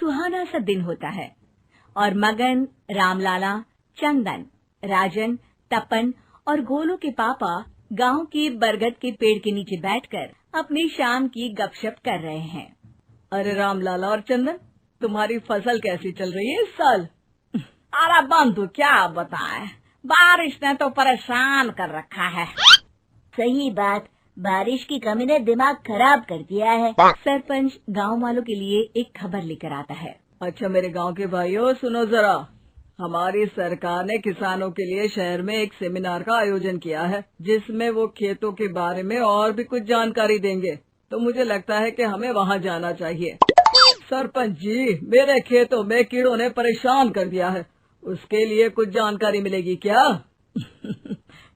सुहाना सा दिन होता है और मगन, रामलाला, चंदन, राजन, तपन और गोलू के पापा गांव के बरगद के पेड़ के नीचे बैठकर अपनी शाम की गपशप कर रहे हैं। अरे रामलाला और चंदन, तुम्हारी फसल कैसी चल रही है इस साल? अरे बंधु क्या बताएं, बारिश ने तो परेशान कर रखा है। सही बात, बारिश की कमी ने दिमाग खराब कर दिया है। सरपंच गांव वालों के लिए एक खबर लेकर आता है। अच्छा मेरे गांव के भाइयों, सुनो जरा, हमारी सरकार ने किसानों के लिए शहर में एक सेमिनार का आयोजन किया है, जिसमें वो खेतों के बारे में और भी कुछ जानकारी देंगे। तो मुझे लगता है कि हमें वहाँ जाना चाहिए। सरपंच जी, मेरे खेतों में कीड़ों ने परेशान कर दिया है, उसके लिए कुछ जानकारी मिलेगी क्या?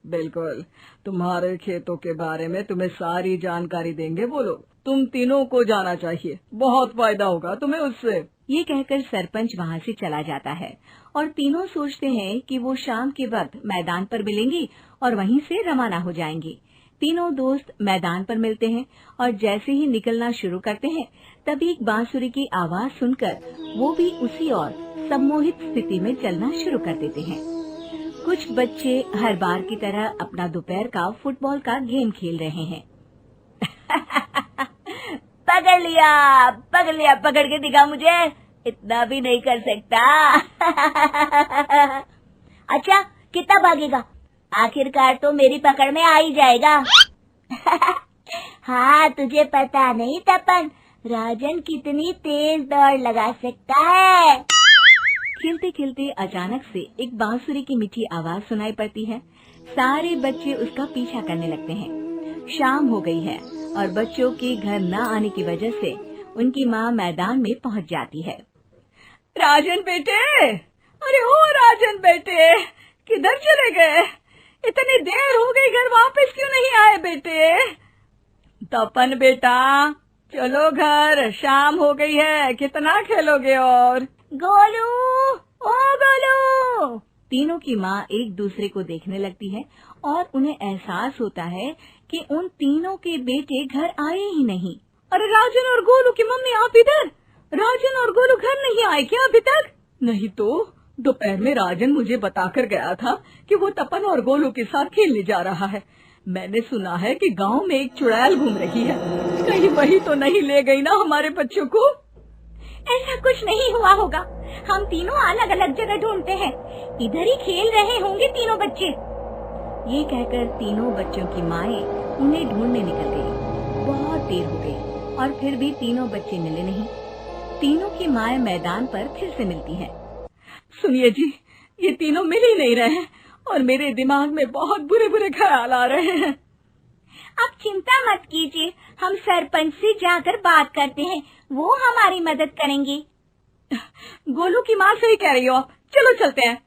बिल्कुल, तुम्हारे खेतों के बारे में तुम्हें सारी जानकारी देंगे वो लोग। तुम तीनों को जाना चाहिए, बहुत फायदा होगा तुम्हें उससे। ये कहकर सरपंच वहाँ से चला जाता है और तीनों सोचते हैं कि वो शाम के वक्त मैदान पर मिलेंगे और वहीं से रवाना हो जाएंगे। तीनों दोस्त मैदान पर मिलते हैं और जैसे ही निकलना शुरू करते हैं तभी एक बांसुरी की आवाज सुनकर वो भी उसी ओर सम्मोहित स्थिति में चलना शुरू कर देते हैं। कुछ बच्चे हर बार की तरह अपना दोपहर का फुटबॉल का गेम खेल रहे हैं। पकड़ लिया, पकड़ के दिखा मुझे, इतना भी नहीं कर सकता। अच्छा, कितना भागेगा? आखिरकार तो मेरी पकड़ में आ ही जाएगा। हाँ, तुझे पता नहीं तपन, राजन कितनी तेज दौड़ लगा सकता है। खेलते खेलते अचानक से एक बांसुरी की मीठी आवाज सुनाई पड़ती है। सारे बच्चे उसका पीछा करने लगते हैं। शाम हो गई है और बच्चों के घर न आने की वजह से उनकी माँ मैदान में पहुँच जाती है। राजन बेटे, अरे ओ राजन बेटे, किधर चले गए? इतनी देर हो गई, घर वापस क्यों नहीं आए बेटे? तपन बेटा, चलो घर, शाम हो गई है, कितना खेलोगे? और गोलू, ओ गोलू। तीनों की माँ एक दूसरे को देखने लगती है और उन्हें एहसास होता है कि उन तीनों के बेटे घर आए ही नहीं। अरे राजन और गोलू की मम्मी, आप इधर? राजन और गोलू घर नहीं आए क्या अभी तक? नहीं तो दोपहर में राजन मुझे बताकर गया था कि वो तपन और गोलू के साथ खेलने जा रहा है। मैंने सुना है कि गांव में एक चुड़ैल घूम रही है, कहीं वही तो नहीं ले गई ना हमारे बच्चों को? ऐसा कुछ नहीं हुआ होगा, हम तीनों अलग अलग जगह ढूंढते हैं, इधर ही खेल रहे होंगे तीनों बच्चे। ये कहकर तीनों बच्चों की माएं उन्हें ढूंढने निकल गई। बहुत देर हो गई और फिर भी तीनों बच्चे मिले नहीं। तीनों की माएं मैदान पर फिर से मिलती हैं। सुनिए जी, ये तीनों मिल ही नहीं रहे हैं और मेरे दिमाग में बहुत बुरे बुरे ख्याल आ रहे हैं। आप चिंता मत कीजिए, हम सरपंच से जाकर बात करते हैं, वो हमारी मदद करेंगे। गोलू की माँ सही कह रही हो, चलो चलते हैं।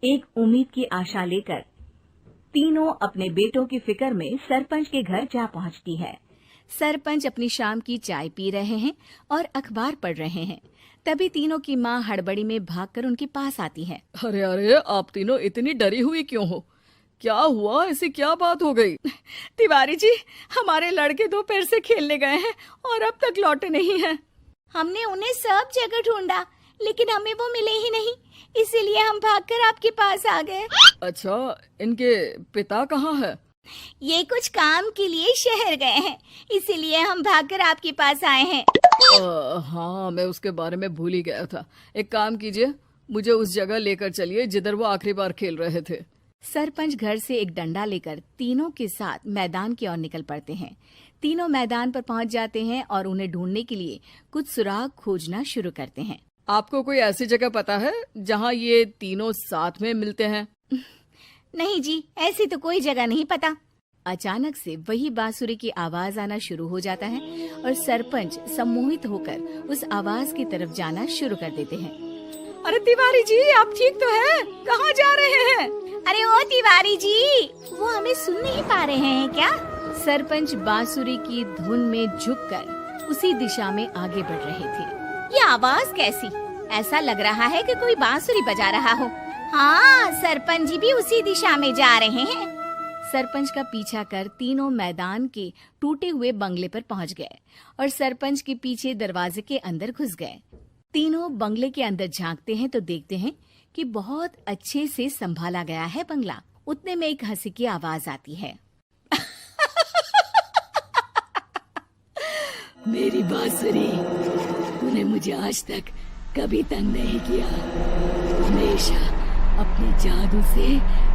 एक उम्मीद की आशा लेकर तीनों अपने बेटों की फिक्र में सरपंच के घर जा पहुंचती है। सरपंच अपनी शाम की चाय पी रहे हैं और अखबार पढ़ रहे हैं। तभी तीनों की माँ हड़बड़ी में भागकर उनके पास आती है। अरे अरे, आप तीनों इतनी डरी हुई क्यों हो? क्या हुआ? ऐसी क्या बात हो गई? तिवारी जी, हमारे लड़के दोपहर से खेलने गए हैं और अब तक लौटे नहीं हैं। हमने उन्हें सब जगह ढूंढा, लेकिन हमें वो मिले ही नहीं, इसीलिए हम भागकर आपके पास आ गए। अच्छा, इनके पिता कहाँ है? ये कुछ काम के लिए शहर गए हैं, इसीलिए हम भागकर आपके पास आए हैं। हाँ, मैं उसके बारे में भूल ही गया था। एक काम कीजिए, मुझे उस जगह लेकर चलिए जिधर वो आखिरी बार खेल रहे थे। सरपंच घर से एक डंडा लेकर तीनों के साथ मैदान की ओर निकल पड़ते हैं। तीनों मैदान पर पहुंच जाते हैं और उन्हें ढूंढने के लिए कुछ सुराग खोजना शुरू करते हैं। आपको कोई ऐसी जगह पता है जहाँ ये तीनों साथ में मिलते हैं? नहीं जी, ऐसी तो कोई जगह नहीं पता। अचानक से वही बांसुरी की आवाज आना शुरू हो जाता है और सरपंच सम्मोहित होकर उस आवाज की तरफ जाना शुरू कर देते हैं। अरे तिवारी जी, आप ठीक तो हैं? कहाँ जा रहे हैं? अरे ओ तिवारी जी, वो हमें सुन नहीं पा रहे हैं क्या? सरपंच बांसुरी की धुन में झुककर उसी दिशा में आगे बढ़ रहे थे। ये आवाज कैसी? ऐसा लग रहा है कि कोई बांसुरी बजा रहा हो। हाँ, सरपंच जी भी उसी दिशा में जा रहे हैं। सरपंच का पीछा कर तीनों मैदान के टूटे हुए बंगले पर पहुंच गए और सरपंच के पीछे दरवाजे के अंदर घुस गए। तीनों बंगले के अंदर झांकते हैं तो देखते हैं कि बहुत अच्छे से संभाला गया है बंगला। उतने में एक हंसी की आवाज आती है। मेरी बांसुरी, तूने मुझे आज तक कभी तंग नहीं किया। हमेशा अपने जादू से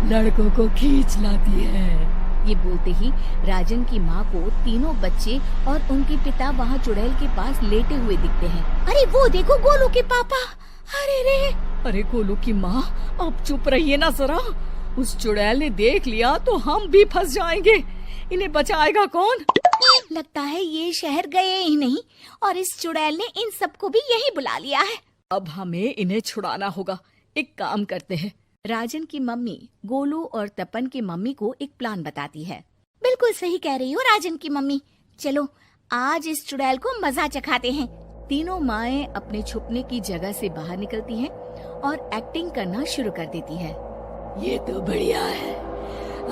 लड़कों को खींच लाती है। ये बोलते ही राजन की माँ को तीनों बच्चे और उनके पिता वहाँ चुड़ैल के पास लेटे हुए दिखते हैं। अरे वो देखो गोलू के पापा। अरे रे, अरे गोलू की माँ, अब चुप रहिए ना जरा। उस चुड़ैल ने देख लिया तो हम भी फंस जाएंगे। इन्हें बचाएगा कौन? लगता है ये शहर गए ही नहीं और इस चुड़ैल ने इन सबको भी यही बुला लिया है। अब हमें इन्हें छुड़ाना होगा। एक काम करते हैं। राजन की मम्मी गोलू और तपन की मम्मी को एक प्लान बताती है। बिल्कुल सही कह रही हो राजन की मम्मी। चलो आज इस चुड़ैल को मजा चखाते हैं। तीनों माएं अपने छुपने की जगह से बाहर निकलती हैं और एक्टिंग करना शुरू कर देती है। ये तो बढ़िया है।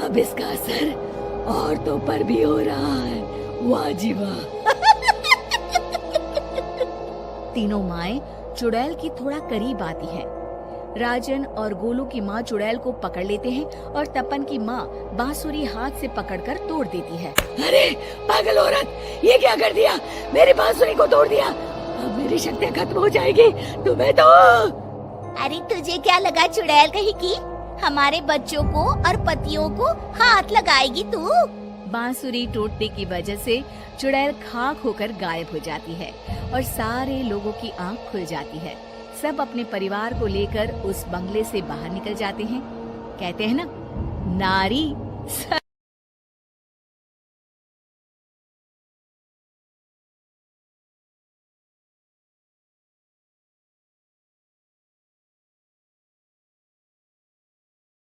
अब इसका असर औरतों पर भी हो रहा है। वाह जी वाह। तीनों माएं चुड़ैल की थोड़ा करीब आती हैं। राजन और गोलू की माँ चुड़ैल को पकड़ लेते हैं और तपन की माँ बांसुरी हाथ से पकड़कर तोड़ देती है। अरे पागल औरत, ये क्या कर दिया? मेरी बांसुरी को तोड़ दिया। अब मेरी शक्तियाँ खत्म हो जाएगी। तुम्हें तो अरे तुझे क्या लगा चुड़ैल कहीं की हमारे बच्चों को और पतियों को हाथ लगाएगी तू? बांसुरी टूटने की वजह से चुड़ैल खाक होकर गायब हो जाती है और सारे लोगों की आंख खुल जाती है। सब अपने परिवार को लेकर उस बंगले से बाहर निकल जाते हैं। कहते हैं ना, नारी